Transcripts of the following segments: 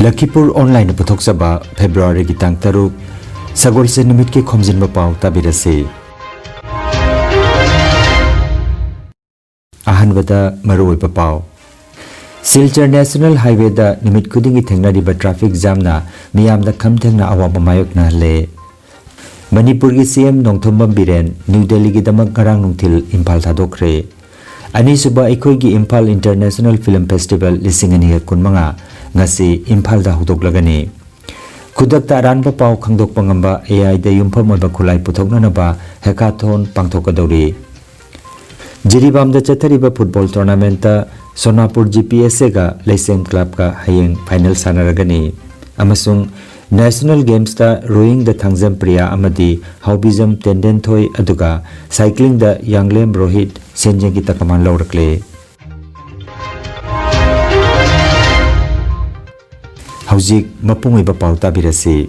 Lakhipur online puthok saba February ki tang taruk sagol se numit ke Khomjinba Pao tabirase. Ahanbada maroi Pao. Silchar National Highway da numit kudingi thengnariba traffic jam na miyam da khamthengna awaba mayok na le. Manipur ki CM Nongthombam Biren New Delhi ki damak ngarang nungthil Imphal thadokre. Ani suba aikoi ki Imphal International Film Festival lisingani kunmanga ngasi Imphal da hudoklagani. Khudakta aranba pau khangdokpa ngamba AI da yumpham oiba khulai puthoknanaba hackathon pangthokadori. Jiribam da chathariba football tournament ta Sonapur GPSA ga Laisem Club ka hayeng final sanaragani. Amasung National Games ta rowing da Thangjam Priya amadi Haubism Tenden Thoi aduga cycling da Yanglem Rohit Senjeng ki takaman laurakle. Haujik mapung iba pau tabirasi.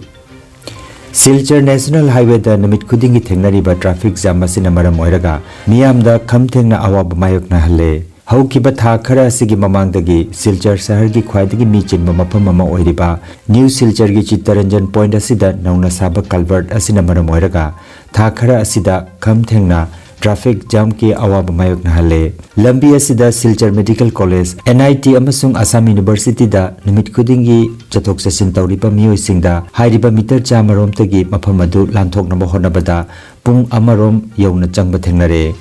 Silchar National Highway da namit kudingi thengnariba traffic jam asina maram oiraga miyam da khamthengna awab mayok na halle. Haukiba tha khara asigi mamangdagi Silchar shahar gi khwaidagi mi chinba mafam ama oiriba New Silchar gi Chittaranjan point asida nauna saba culvert asina maram oiraga tha khara asida khamthengna traffic jam ki awab mayok na halle. Lambi asida Silchar Medical College NIT amasung Assam University da numit kudingi chathok chasin tawriba miyoi singda hairiba meter chamarom tagi mafam adu lanthok na honabada pung amarom yawna changba thengnare.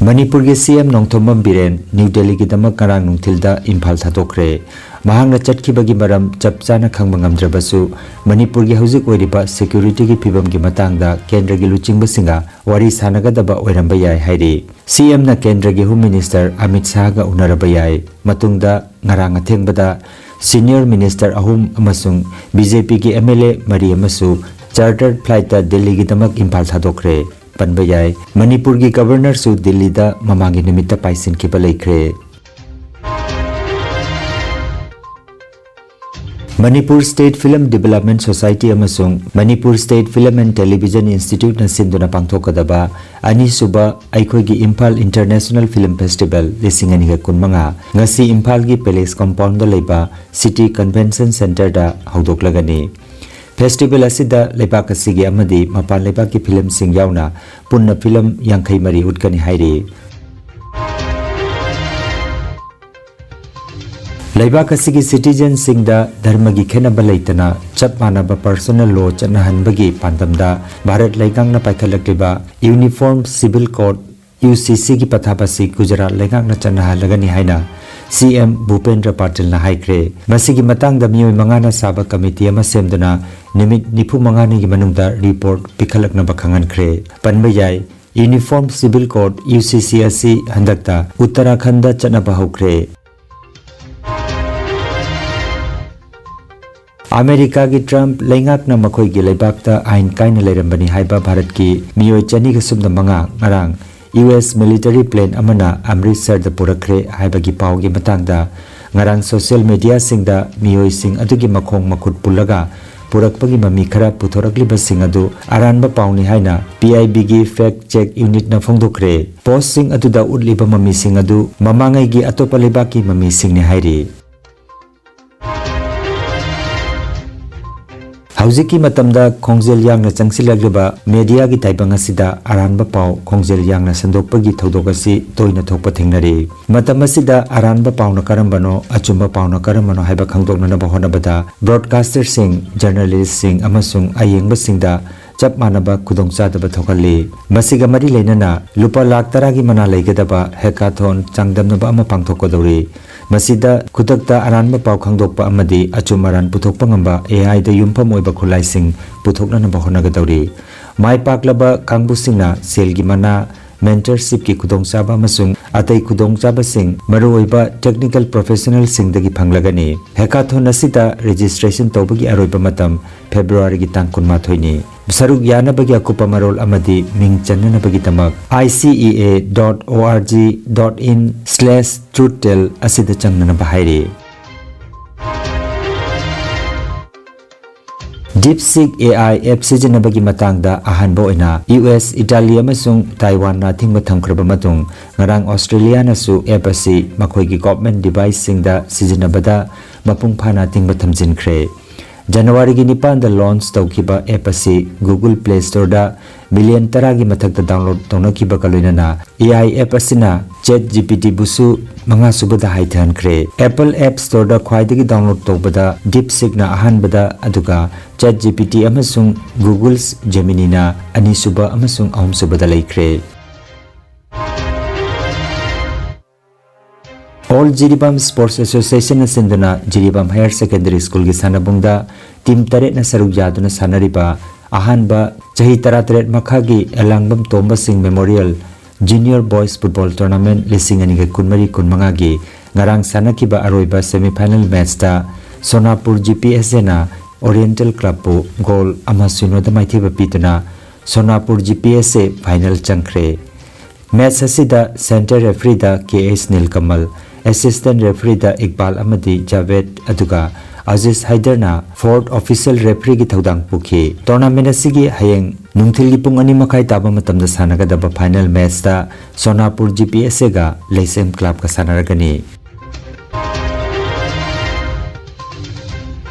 Manipur ki CM Nongthombam Biren New Delhi ki damak ngarang nungthilda Imphal thadokre. Mahangna chatkibagi maram chap chana khangba ngamdrabasu Manipur ki hauzik oiriba security ki phibam ki matangda kendra gi luchingba singa wari sanagadaba oiramba yai hairi. CM na kendra gi Home Minister Amit Shah ga unaraba yai. Matungda ngarang athengbada Senior Minister ahum amasung BJP ki MLA mari amasu chartered flight ta Delhi ki damak Imphal thadokre. Panbayai Manipur ki Governor su Delhi da mamangi nimita paisin ki balaikre. Manipur State Film Development Society amasung Manipur State Film and Television Institute na sinduna pangthokadaba ani suba aikoi gi Imphal International Film Festival lisingani ga kunmanga ngasi Imphal gi Palace Compound da leiba City Convention Center da haudoklagani. Festival asida leibak asigi amadi mapan leibak ki film sing yauna punna film yangkai mari utkani hairi. Leibak asigi citizen sing da dharma gi khenaba leitana chap manaba personal law chanahanbagi pandamda Bharat Laigang na paikhalakliba Uniform Civil Code UCC ki pathapasi Gujarat Laigang na chanahalagani haina CM Bhupendra Patil na haikre. Masigi matang da miyoi mangana saba committee ama semduna nimit nipu mangani gi manungda report pikhalak na bakhangan kre. Panbayai Uniform Civil Code UCC asi handakta Uttarakhand da chanaba haukre. America ki Trump laingak na makhoi gi leibak ta ain kaina leirambani haiba Bharat ki miyoi chani ga sumda manga ngarang US military plane amana Amritsar da purakre haibagi pau gi matangda ngarang social media singda miyoi sing adugi makhong makhut pulaga purakpagi mami khara puthorakliba sing adu aranba pauni haina PIB gi fact check unit na phongdokre. Post sing adu da utliba mami sing adu mamangai gi atopa lebaki mami sing ne hairi. Haujiki matamda Khongjel yang na changsilagliba media gi taibang asida aranba pau Khongjel yang na sandokpagi thodokasi toina thokpa thengnari. Matam asida aranba pau na karambano achumba pau na karambano haiba khangdokna na bahonabada broadcaster sing journalist sing amasung ayengba singda chap manaba khudongchadaba thokalli. Masiga mari leinana lupa lakh taragi mana leigadaba hackathon changdamnaba ama pangthokodori. Masida kudakta aranba pau khangdokpa amadi achumaran puthokpa ngamba AI da yumpham oiba khulai sing puthokna na bahonagadori. Mai paklaba kangbu singna selgi mana mentorship ki khudongchaba amasung atai khudongchaba sing maruoiba technical professional sing dagi phanglagani. Hackathon asida registration tawbagi aroiba matam February gi tang 19 ni. Saruk yanabagi akupa marol amadi ming channanabagi tamak icea.org.in/TruthTell asida changnana bahairi. DeepSeek AI app sizinabagi matangda ahanba oina US, Italy amasung Taiwan na thingba thamkraba matung ngarang Australia na su app asi makhoigi government device singda sizinabada mapung phana thingba thamjinkhre. January gi nipan da launch tawkiba app asi Google Play Store da million taragi mathakta download tawnakiba kaloinana AI app asina ChatGPT busu manga subada haithan khre. Apple App Store da khwaidagi download tawbada DeepSeek na ahanbada aduga ChatGPT amasung Google's Gemini na ani suba amasung ahum subada laikre. All Jiribam Sports Association na sinduna Jiribam Higher Secondary School gi sanabungda team taret na saruk yaduna sanariba ahanba chahi taratret makhagi elangbam tomba sing memorial Junior Boys Football Tournament lisingani ga kunmari kunmanga gi ngarang sanakiba aroiba semi-final match ta Sonapur GPS na Oriental Club pu goal ama sunoda maithiba pituna Sonapur GPS final changkhre. Match asida center referee da KS Nilkamal, assistant referee da Iqbal Amadi Javed aduga Aziz Haider na fourth official referee gi thodang pukhi. Tournament asigi hayeng nungthilgi pung ani makai taba matamda sanagadaba final match da Sonapur GPS ga Leisem Club ka sanaragani.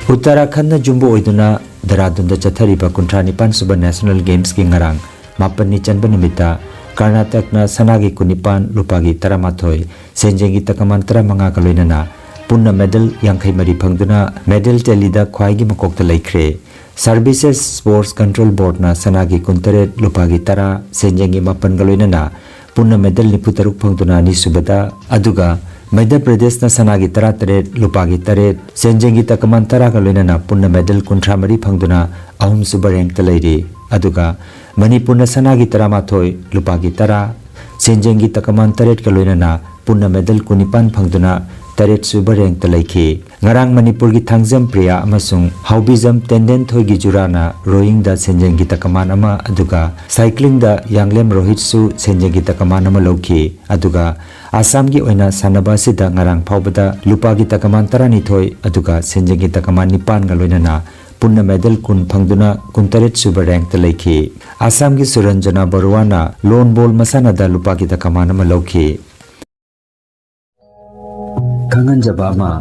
Uttarakhand na jumbo oiduna Dehradun da chathariba 39 suba National Games ki ngarang mapani chanba nimita Karnataka na sanagi kunipan lupagi taramathoi senjengi takaman taramanga kaloinana punna medal yangkhai mari phangduna medal telida khwaigi makokta laikre. Services Sports Control Board na sanagi kuntaret lupagi tara senjengi mapan kaloinana punna medal niputaruk phangduna ni subada aduga Madhya Pradesh na sanagi tara taret lupagi taret senjengi takaman tara kaloinana punna medal kuntra mari phangduna ahum suba rank talairi aduga Manipur na sanagi taramathoi lupagi tara senjengi takaman taret kaloinana punna medal kunipan phangduna taret suba rank talaikhi. Ngarang Manipur gi thangjam Priya amasung Haubijam Tenden thoi gi jurana rowing da senjengi takaman ama aduga cycling da Yanglem Rohit su senjengi takaman ama lokhi aduga Assam gi oina sanaba sida ngarang phawbada lupagi takaman tarani thoi aduga senjengi takaman nipan galoinana punna medal kun phangduna kuntaret suba rank talaikhi. Assam gi Suranjana Barwana lone ball masana da lupagi takaman ama lokhi. Khanganjaba ama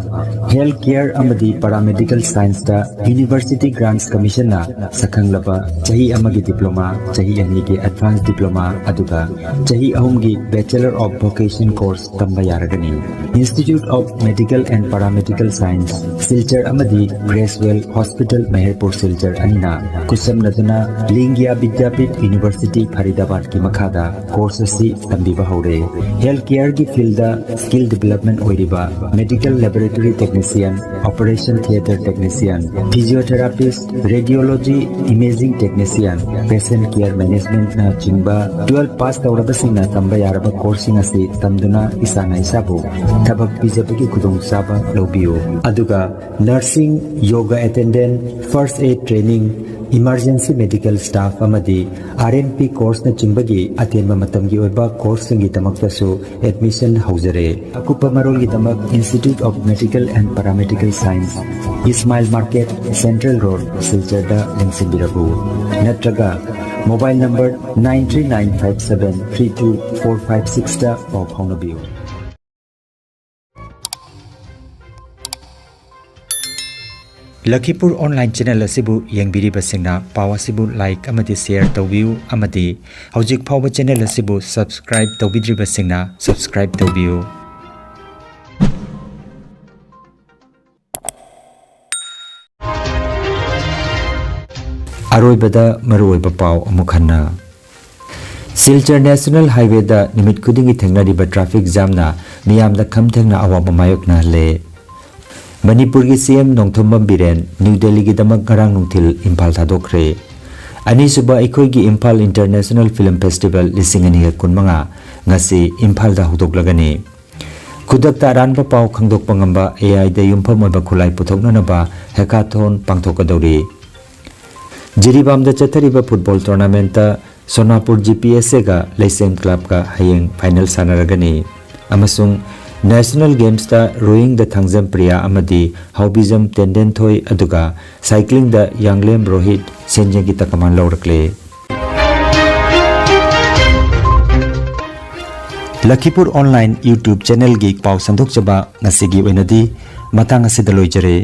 Healthcare amadi Paramedical Science da University Grants Commission na sakhanglaba chahi amagi diploma chahi anigi advanced diploma aduga chahi ahumgi Bachelor of Vocation course tamba yaragani. Institute of Medical and Paramedical Science Silchar amadi Gracewell Hospital Meherpur Silchar anina kusam naduna Lingya Vidyapit University Faridabad ki makhada course asi tambiba hore. Healthcare gi field da skill development oiriba Medical Laboratory Technician, Operation Theatre Technician, Physiotherapist, Radiology Imaging Technician, Patient Care Management na chingba 12 pass tawrabasing na tamba yaraba coursing asi tamduna isana isabu thabak pijabagi khudong saba lobiyo aduga nursing, yoga attendant, first aid training, emergency medical staff amadi RNP course na chimbagi atenba matamgi oiba course singi tamaktasu admission haujare. Akupa marol gi tamak Institute of Medical and Paramedical Science Ismail Market Central Road Silchar da Lengsimbirabu natraga mobile number 939573245 da of Honabiu. Lakhipur online channel asibu yengbiriba singna paw asibu like amadi share tawbiu amadi hojik phawba channel asibu subscribe tawbidriba singna subscribe tawbiu. Aroibada maroiba paw amukhanna Silchar National Highway da nimit kudingi thengnariba traffic jam na miyamda khamthengna awaba mayokna le. Manipur gi CM Nongthombam Biren New Delhi gi damak garang nungthil Imphal thadokre. Ani suba ekhoi gi Imphal International Film Festival lisingani ga kunmanga ngasi Imphal da hudoklagani. Kudakta aranba paw khangdokpa ngamba AI da yumpham oiba khulai puthokna ba hackathon pangthokadori. Jiribam da chathariba football tournament ta Sonapur GPS ga Leisem Club ka hayeng final sanaragani amasung National Games da rowing da Thangjam Priya amadi Haubijam Tenden Thoi aduga cycling da Yanglem Rohit senjagi takaman laurakle. Lakhipur online YouTube channel gi pau sandok jaba ngasigi oinadi matang asidaloi jare.